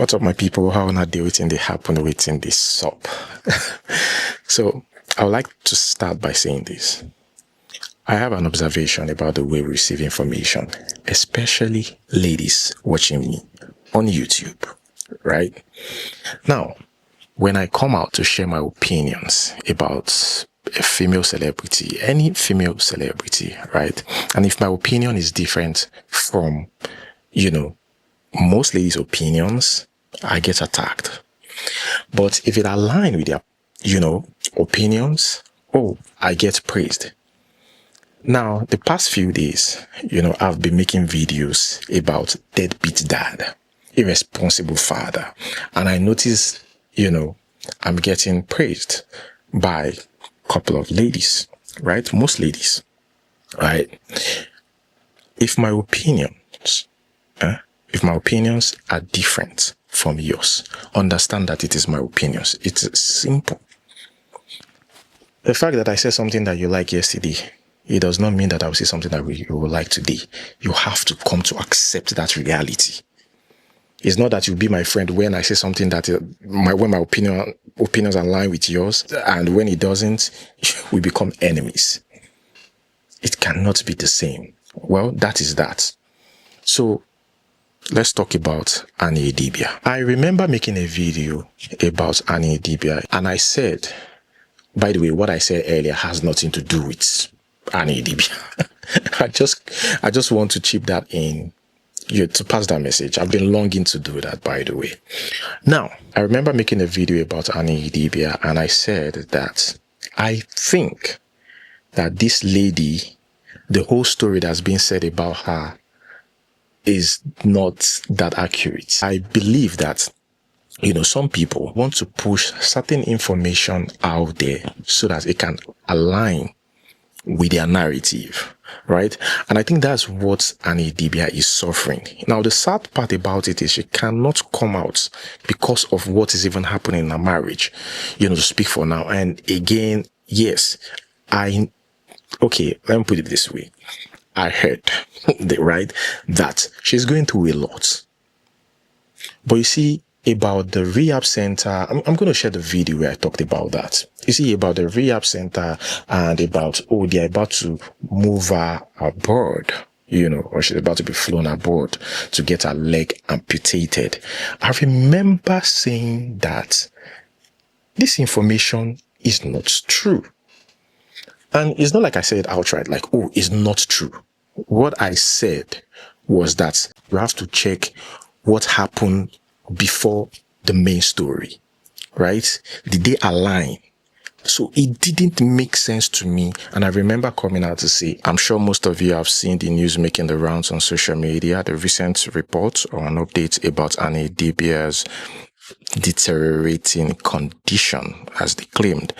What's up, my people? How not deal with they happen within this SUP? So I would like to start by saying this. I have an observation about the way we receive information, especially ladies watching me on YouTube, right? Now, when I come out to share my opinions about a female celebrity, any female celebrity, right? And if my opinion is different from, most ladies' opinions, I get attacked. But if it aligns with their, opinions, I get praised. Now, the past few days, I've been making videos about deadbeat dad, irresponsible father. And I notice, I'm getting praised by a couple of ladies, right? Most ladies, right? If my opinions are different from yours, understand that it is my opinions. It's simple. The fact that I said something that you like yesterday, it does not mean that I will say something that you will like today. You have to come to accept that reality. It's not that you'll be my friend when I say something that when my opinions align with yours, and when it doesn't, we become enemies. It cannot be the same. Well, that is that. So let's talk about Annie Idibia. I remember making a video about Annie Idibia, and I said, by the way, what I said earlier has nothing to do with Annie Idibia. I just want to chip that in, to pass that message. I've been longing to do that, by the way. Now, I remember making a video about Annie Idibia, and I said that I think that this lady, the whole story that's been said about her is not that accurate. I believe that, some people want to push certain information out there so that it can align with their narrative, right? And I think that's what Annie Idibia is suffering. Now, the sad part about it is she cannot come out because of what is even happening in her marriage, to speak for now. And again, yes, let me put it this way. I heard, right, that she's going through a lot. But you see, about the rehab center, I'm going to share the video where I talked about that. You see, about the rehab center and about, they're about to move her abroad, or she's about to be flown abroad to get her leg amputated. I remember saying that this information is not true. And it's not like I said outright, like, it's not true. What I said was that you have to check what happened before the main story, right? Did they align? So it didn't make sense to me. And I remember coming out to say, I'm sure most of you have seen the news making the rounds on social media, the recent report or an update about Annie Idibia's deteriorating condition, as they claimed,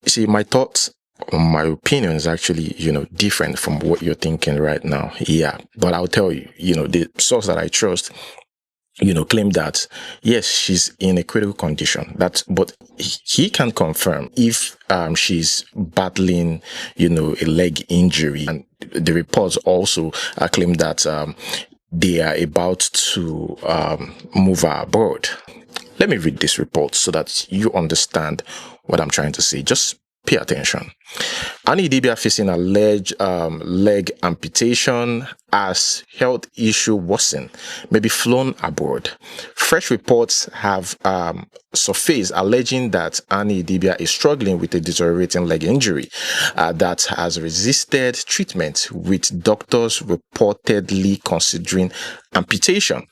See, my thoughts or my opinion is actually, different from what you're thinking right now. Yeah. But I'll tell you, the source that I trust, claimed that, yes, she's in a critical condition. But he can confirm if she's battling, a leg injury. And the reports also claim that they are about to move her abroad. Let me read this report so that you understand what I'm trying to say. Just pay attention. Annie Idibia facing alleged leg amputation as health issue worsen, may be flown abroad. Fresh reports have surfaced alleging that Annie Idibia is struggling with a deteriorating leg injury that has resisted treatment, with doctors reportedly considering amputation.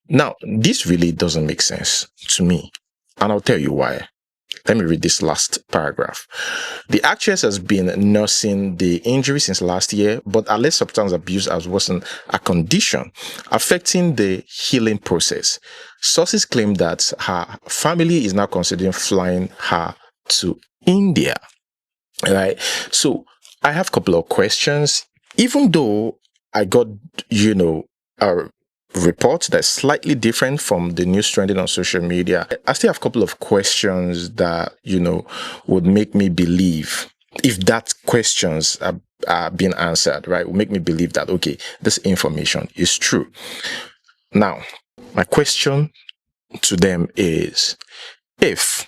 Now, this really doesn't make sense to me, and I'll tell you why. Let me read this last paragraph. The actress has been nursing the injury since last year, but alleged substance abuse has worsened a condition, affecting the healing process. Sources claim that her family is now considering flying her to India. Right? So I have a couple of questions. Even though I got, a report that's slightly different from the news trending on social media, I still have a couple of questions that, would make me believe, if that questions are being answered, right, would make me believe that, okay, this information is true. Now, My question to them is, if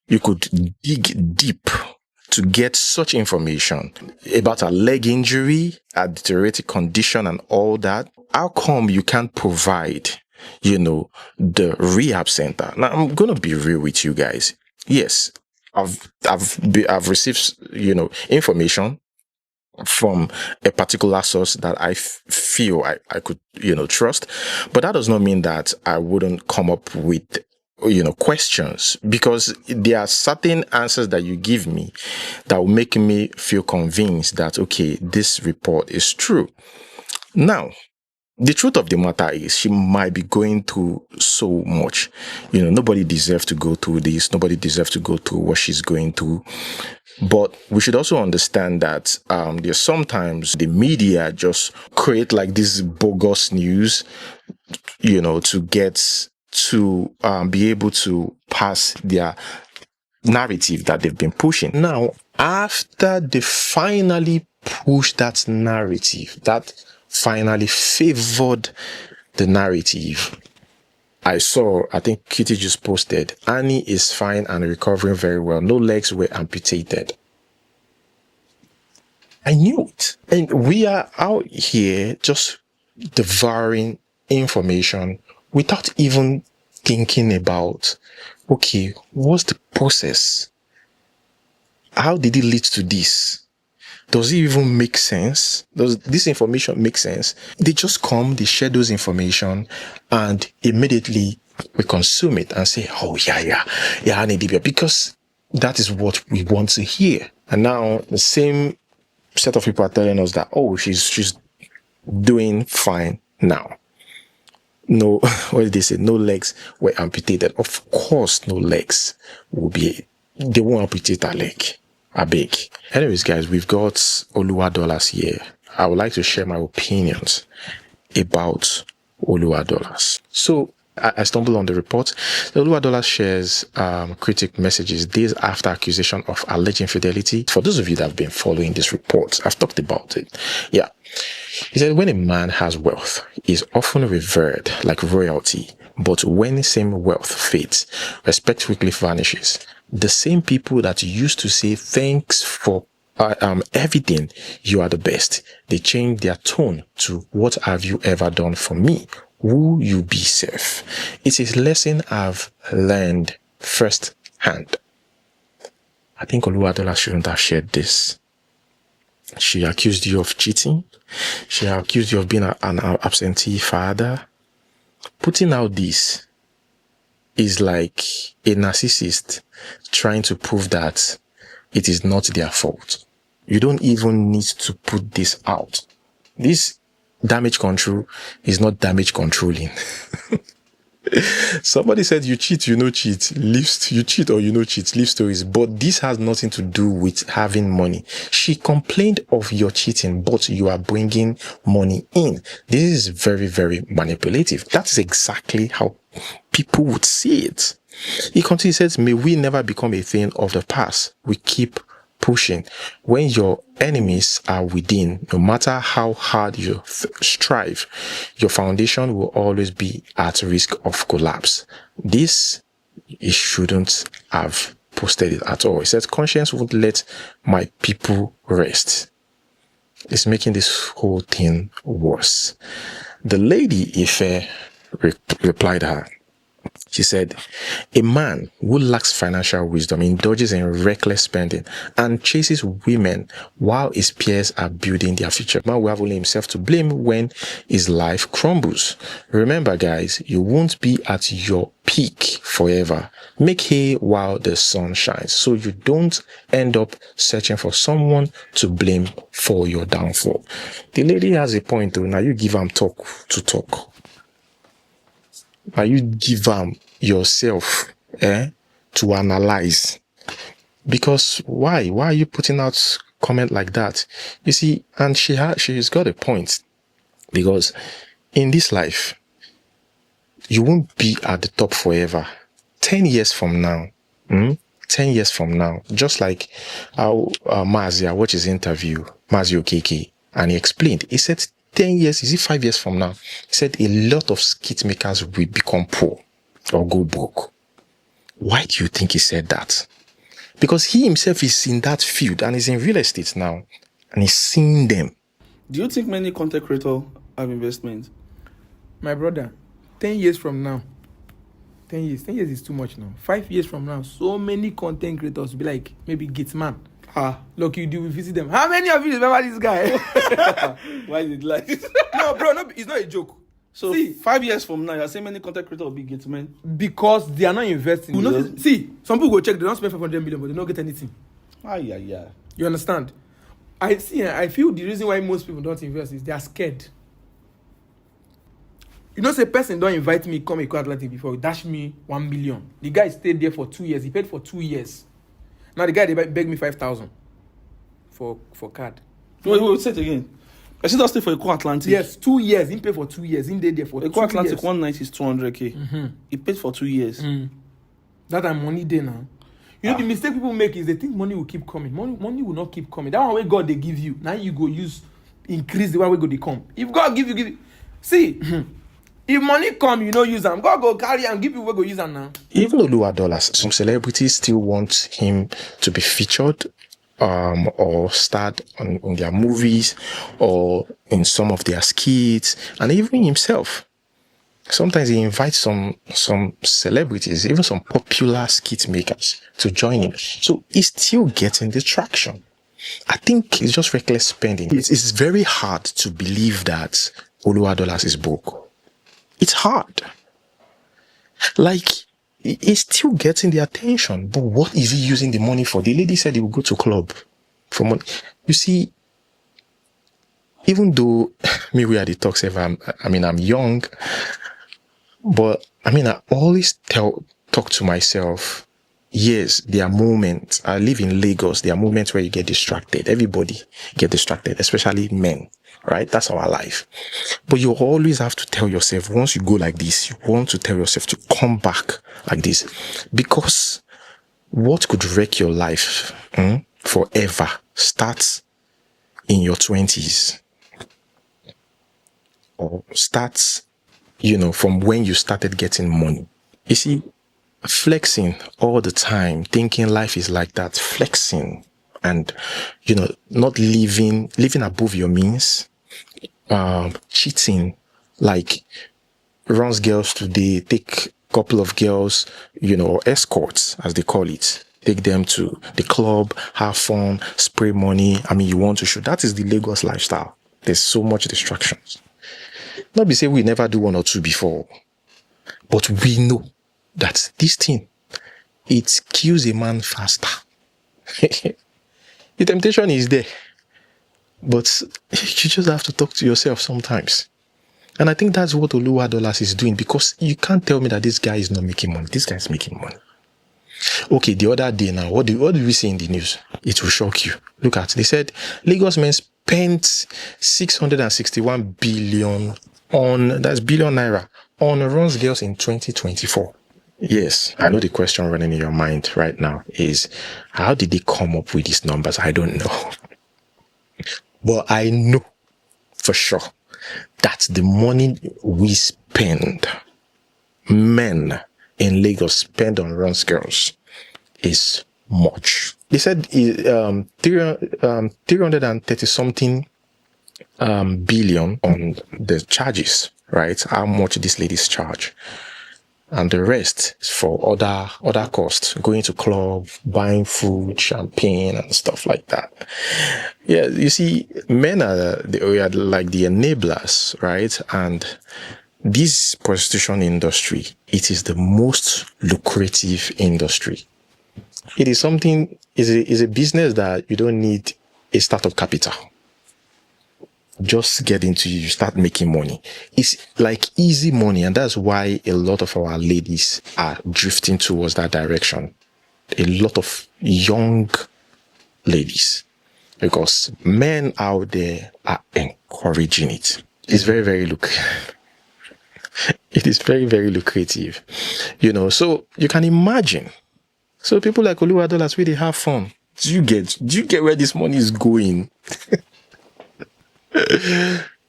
you could dig deep to get such information about a leg injury, a deteriorating condition and all that, how come you can't provide, the rehab center? Now, I'm going to be real with you guys. Yes, I've received, information from a particular source that I feel I could, trust. But that does not mean that I wouldn't come up with, questions, because there are certain answers that you give me that will make me feel convinced that, okay, this report is true. Now, the truth of the matter is she might be going through so much. Nobody deserves to go through this. Nobody deserves to go through what she's going through. But we should also understand that there's sometimes the media just create like this bogus news, to get to be able to pass their narrative that they've been pushing. Now, after they finally push that narrative, that finally favored the narrative, I think Kitty just posted, Annie is fine and recovering very well. No legs were amputated. I knew it. And we are out here just devouring information without even thinking about, okay, what's the process? How did it lead to this? Does it even make sense? Does this information make sense? They just come, they share those information, and immediately we consume it and say, oh, yeah, Annie Idibia, because that is what we want to hear. And now the same set of people are telling us that, oh, she's doing fine now. No, what did they say? No legs were amputated. Of course, no legs they won't amputate her leg. I beg. Anyways, guys, we've got Oluwadolarz here. I would like to share my opinions about Oluwadolarz. So, I stumbled on the report. Oluwadolarz shares cryptic messages days after accusation of alleged infidelity. For those of you that have been following this report, I've talked about it. Yeah. He said, when a man has wealth, he is often revered like royalty. But when same wealth fades, respect quickly vanishes. The same people that used to say thanks for everything, you are the best, they change their tone to what have you ever done for me? Who you be safe? It is a lesson I've learned firsthand. I think Oluwadolarz shouldn't have shared this. She accused you of cheating. She accused you of being an absentee father. Putting out this is like a narcissist trying to prove that it is not their fault. You don't even need to put this out. This damage control is not damage controlling. Somebody said you cheat, you cheat. You cheat or cheat. Leave stories. But this has nothing to do with having money. She complained of your cheating, but you are bringing money in. This is very, very manipulative. That's exactly how people would see it. He continues, says, may we never become a thing of the past. We keep pushing. When your enemies are within, no matter how hard you strive, your foundation will always be at risk of collapse. This, he shouldn't have posted it at all. He says, conscience won't let my people rest. It's making this whole thing worse. The lady Ife replied her. She said, a man who lacks financial wisdom indulges in reckless spending and chases women while his peers are building their future. Man will have only himself to blame when his life crumbles. Remember, guys, you won't be at your peak forever. Make hay while the sun shines so you don't end up searching for someone to blame for your downfall. The lady has a point though. Now you give him talk to talk. Now you give yourself to analyze. Because why? Why are you putting out comment like that? You see, and she's got a point. Because in this life, you won't be at the top forever. 10 years from now, 10 years from now, just like how Mazia watched his interview, Mazio Keke, and he explained, he said 10 years, is it 5 years from now? He said a lot of skit makers will become poor or go broke. Why do you think he said that? Because he himself is in that field and is in real estate now and he's seeing them. Do you think many content creators have investment? My brother, 10 years from now, 10 years is too much now. 5 years from now, so many content creators will be like, maybe Gitman. Look, you visit them. How many of you remember this guy? Why did you like this? No, bro, it's not a joke. So see, 5 years from now, you're saying many content creators will be Gitman? Because they are not investing. See, some people go check, they don't spend 500 million, but they don't get anything. Yeah. You understand? I feel the reason why most people don't invest is they are scared. You know, say person don't invite me, come to Atlantic before, dash me 1 million. The guy stayed there for 2 years. He paid for 2 years. Now the guy, they beg me 5,000 for card. Wait, say it again. I said that's stay for Eco Atlantic. Yes, 2 years. He paid for 2 years. He stayed there for 2 years. Eco Atlantic 1 night is 200k. Mm-hmm. He paid for 2 years. That time money there now. You know the mistake people make is they think money will keep coming. Money will not keep coming. That one way God they give you. Now you go increase the one way God they come. If God give you. See, if money come, you know use them. God go carry and give you where go use them now. Even Oluwadolarz, some celebrities still want him to be featured or starred on their movies or in some of their skits, and even himself. Sometimes he invites some celebrities, even some popular skit makers to join him. So he's still getting the traction. I think it's just reckless spending. It's very hard to believe that Oluwadolarz is broke. It's hard. Like, he's still getting the attention, but what is he using the money for? The lady said he will go to club for money. You see, even though we are the talks, I'm young, but I always talk to myself, yes, there are moments. I live in Lagos. There are moments where you get distracted. Everybody get distracted, especially men, right? That's our life. But you always have to tell yourself, once you go like this, you want to tell yourself to come back like this. Because what could wreck your life forever starts in your 20s. Or starts, from when you started getting money. You see, flexing all the time, thinking life is like that, flexing and, not living above your means, cheating, like runs girls today, take a couple of girls, escorts, as they call it, take them to the club, have fun, spray money. You want to shoot. That is the Lagos lifestyle. There's so much distractions. Not be say we never do one or two before, but we know that this thing, it kills a man faster. The temptation is there, but you just have to talk to yourself sometimes. And I think that's what Oluwadolarz is doing, because you can't tell me that this guy is not making money. This guy is making money. Okay, the other day now, what do we see in the news? It will shock you. Look at, they said Lagos men spent 661 billion billion naira on runs girls in 2024. Yes, I know the question running in your mind right now is, how did they come up with these numbers? I don't know. But I know for sure that the money we spend, men in Lagos spend on runs girls, is much. They said 330 something billion on the charges, right? How much these ladies charge. And the rest is for other costs, going to club, buying food, champagne and stuff like that. Yeah, you see, men are like the enablers, right? And this prostitution industry, it is the most lucrative industry. It is is a business that you don't need a startup capital. Just get into it, you start making money. It's like easy money, and that's why a lot of our ladies are drifting towards that direction. A lot of young ladies, because men out there are encouraging it. It's very, very it is very, very lucrative. So you can imagine. So people like Oluwadolarz really have fun. Do you get where this money is going?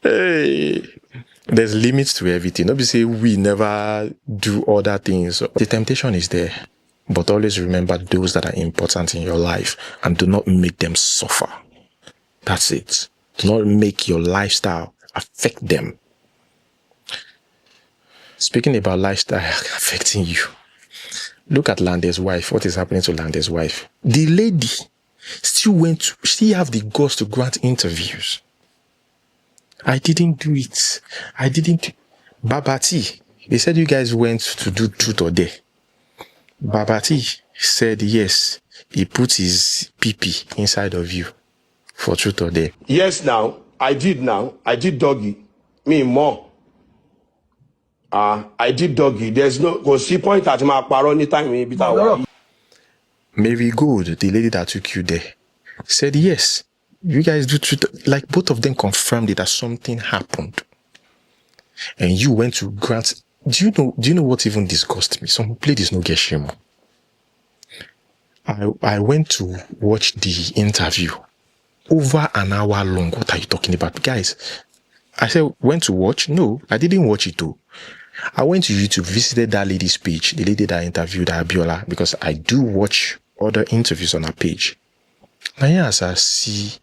Hey, there's limits to everything. Nobody say we never do other things. The temptation is there, but always remember those that are important in your life and do not make them suffer. That's it. Do not make your lifestyle affect them. Speaking about lifestyle affecting you, look at Lande's wife. What is happening to Lande's wife? The lady still have the guts to grant interviews. I didn't do it. Babati, they said you guys went to do truth or dare. Babati said yes, he put his pee inside of you for truth or dare. Yes, now. I did doggy. Me more. I did doggy. There's no point at my paro anytime we beat our. Mary Gold, the lady that took you there, said yes, you guys do truth. Like both of them confirmed it that something happened. And you went to grant. Do you know what even disgusted me? Some ladies no get shame. I went to watch the interview. Over an hour long. What are you talking about? Guys, I said, went to watch? No, I didn't watch it too. I went to YouTube, visited that lady's page, the lady that interviewed Abiola, because I do watch other interviews on her page. And yes, I see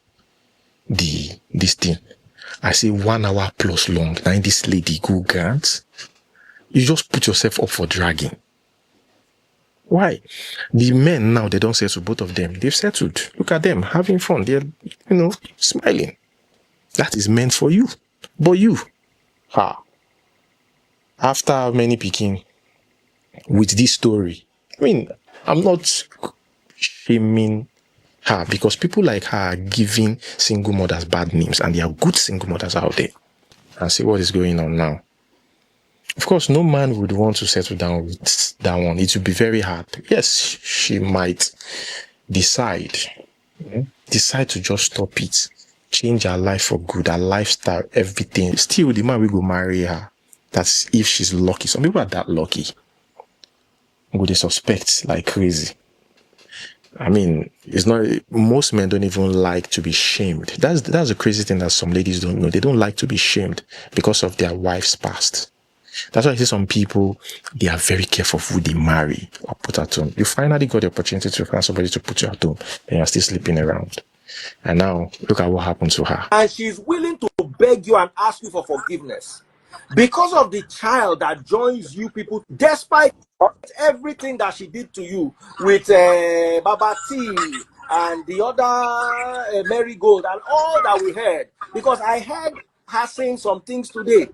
this thing. I see 1 hour plus long. Now this lady go grant. You just put yourself up for dragging. Why? The men now, they don't settle, both of them. They've settled. Look at them, having fun. They're, smiling. That is meant for you. But you, after how many picking with this story, I mean, I'm not shaming her because people like her are giving single mothers bad names, and there are good single mothers out there. And see what is going on now. Of course, no man would want to settle down with that one. It would be very hard. Yes, she might decide to just stop it, change her life for good, her lifestyle, everything. Still, the man will go marry her. That's if she's lucky. Some people are that lucky. Would they suspect like crazy? I mean, it's not. Most men don't even like to be shamed. That's the crazy thing that some ladies don't know. They don't like to be shamed because of their wife's past. That's why I see some people, they are very careful of who they marry or put at home. You finally got the opportunity to find somebody to put you at home, and you're still sleeping around. And now, look at what happened to her. And she's willing to beg you and ask you for forgiveness. Because of the child that joins you people, despite everything that she did to you with Baba T and the other Marigold and all that we heard. Because I heard her saying some things today.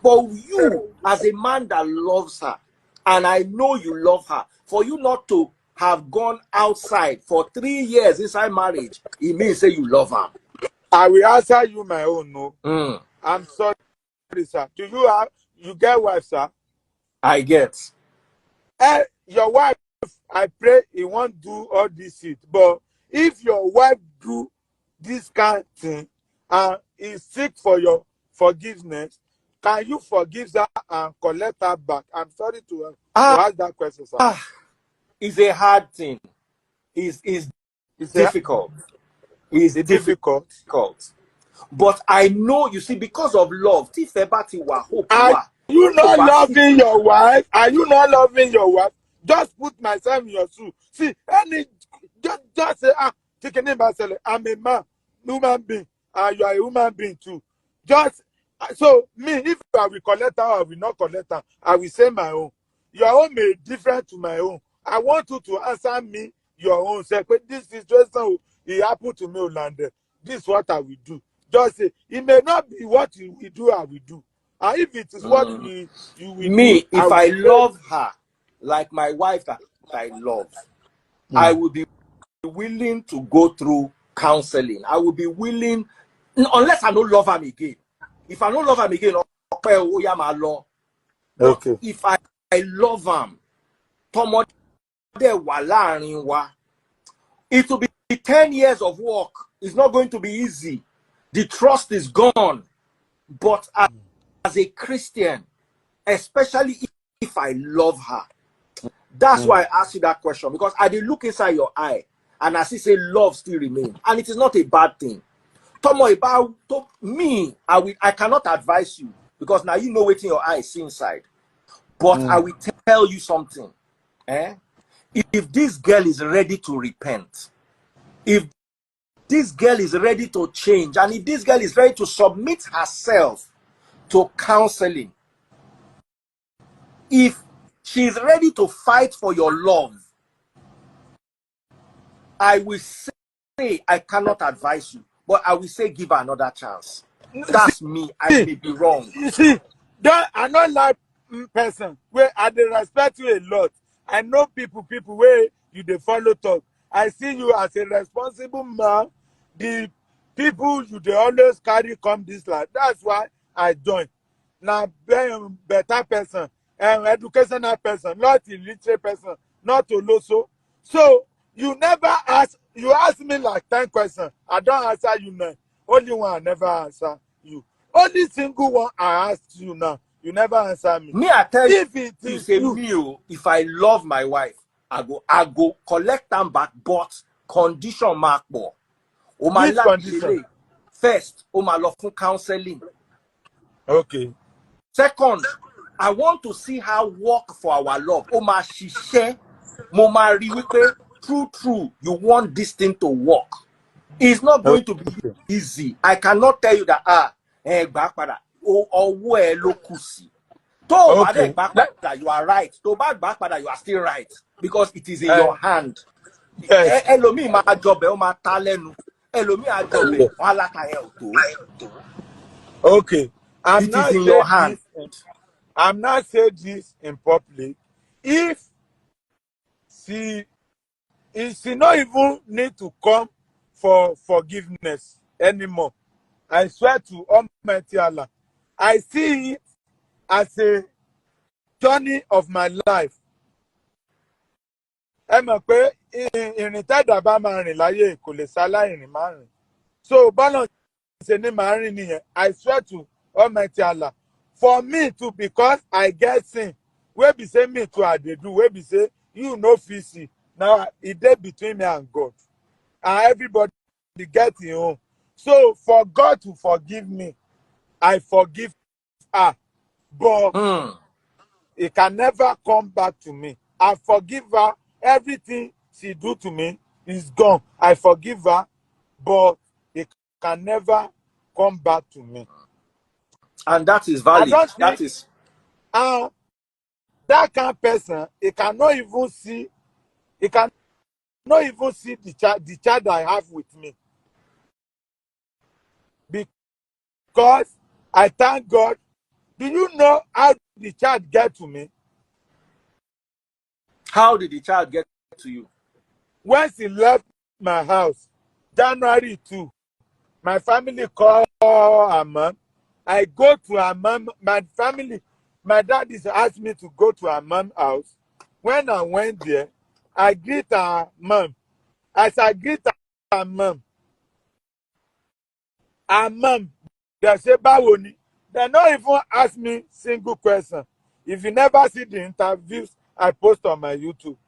But you, as a man that loves her, and I know you love her, for you not to have gone outside for 3 years inside marriage, it means say you love her. I will answer you my own, no. I'm sorry, sir. You get wife, sir? I get. Your wife, I pray he won't do all this shit. But if your wife do this kind of thing and is seek for your forgiveness, can you forgive her and collect her back? I'm sorry to ask that question, sir. It's a hard thing. It's difficult. It's difficult. But I know, you see, because of love, are you not loving your wife? Are you not loving your wife? Just put myself in your shoes. See, just say, I'm a man, human being, and you are a human being too. So me, if I will collect her or I will not collect her, I will say my own. Your own may be different to my own. I want you to answer me your own. Say, this situation, it happened to me, Lande. This is what I will do. Just say, it may not be what you will do, I will do. And if it is what you will me, do, if I love her like my wife that I love, I will be willing to go through counseling. I will be willing, unless I don't love her again. If I don't love him again, okay. If I love him, it will be 10 years of work. It's not going to be easy. The trust is gone. But as a Christian, especially if I love her, that's why I asked you that question. Because I did look inside your eye and I see say love still remains. And it is not a bad thing. Tomo about me, I cannot advise you because now you know what in your eyes see inside. But I will tell you something. If this girl is ready to repent, if this girl is ready to change, and if this girl is ready to submit herself to counseling, if she's ready to fight for your love, I will say I cannot advise you, but I will say give her another chance. That's me. I may be wrong. You see, I'm not like person where I dey respect you a lot. I know people where you dey follow talk. I see you as a responsible man. The people you dey always carry come this life. That's why I join. Now, better person, educational person, not illiterate person, not Oloso. So you never ask. You ask me like 10 questions. I don't answer you now. Only one I never answer you. Only single one I asked you now. You never answer me. Me, I tell you, If it is say you, me, if I love my wife, I go collect them back, but condition mark more. which condition? First, my love for counseling. Okay. Second, I want to see her work for our love. My share, mama riwipe, true, you want this thing to work. It's not going to be easy. I cannot tell you that back pada or where lokusi. Okay. You are right. To back pada, you are still right because it is in your hand. Yes. Elomi ma job o ma talenu. Elomi a job o alaka to. Okay. It is in your hand. I'm not saying this in public. If she not even need to come for forgiveness anymore, I swear to Almighty Allah, I see it as a journey of my life. Ẹ mọ̀ pé ìrìn tẹ́dà bá máa rìn láyé kò lè ṣaláìrìn máa rìn. So bọ́lá ṣe ní máa rìn nìyẹn. I swear to Almighty Allah, for me too, because I get sin, wey be say me too I dey do, wey be say you no fit see. Now e dey between me and God. And everybody get him own. So for God to forgive me, I forgive her. But it can never come back to me. I forgive her. Everything she do to me is gone. I forgive her, but it can never come back to me. And that is valid. That is that kind of person. It cannot even see. It cannot even see the child I have with me. Because I thank God. Do you know how the child get to me? How did the child get to you? Once he left my house, January 2, my family called her mom. I go to her mom. My dad is asked me to go to her mom's house. When I went there, I greet her mom. As I greet her mom, they say, Bawoni. They don't even ask me single question. If you never see the interviews I post on my YouTube,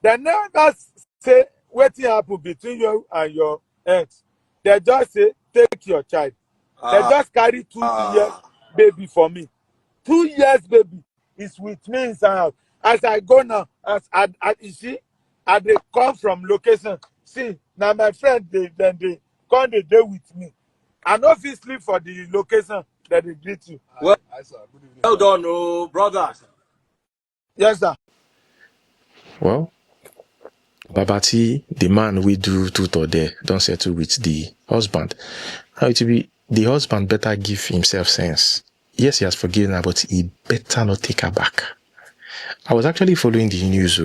they never say what happened between you and your ex. They just say, take your child. They just carry 2 years baby for me. 2 years baby is with me inside house. As I go now, you see, as they come from location, see, now my friend, they come the day with me. And obviously for the location that they greet you. Well done, brother. Yes, sir. Well, Babati, the man we do tutor there, don't settle with the husband. How it will be the husband better give himself sense. Yes, he has forgiven her, but he better not take her back. I was actually following the news,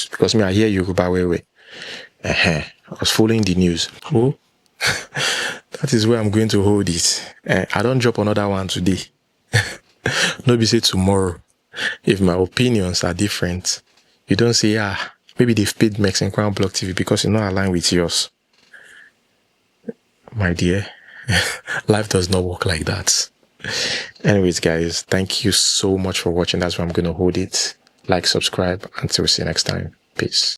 because me, I hear Yoruba way. I was following the news. Oh, that is where I'm going to hold it. I don't drop another one today. No, be say tomorrow. If my opinions are different, you don't say, maybe they've paid Mexican Crown Block TV because you're not aligned with yours. My dear, life does not work like that. Anyways, guys, thank you so much for watching. That's where I'm going to hold it. Like, subscribe. Until we see you next time. Peace.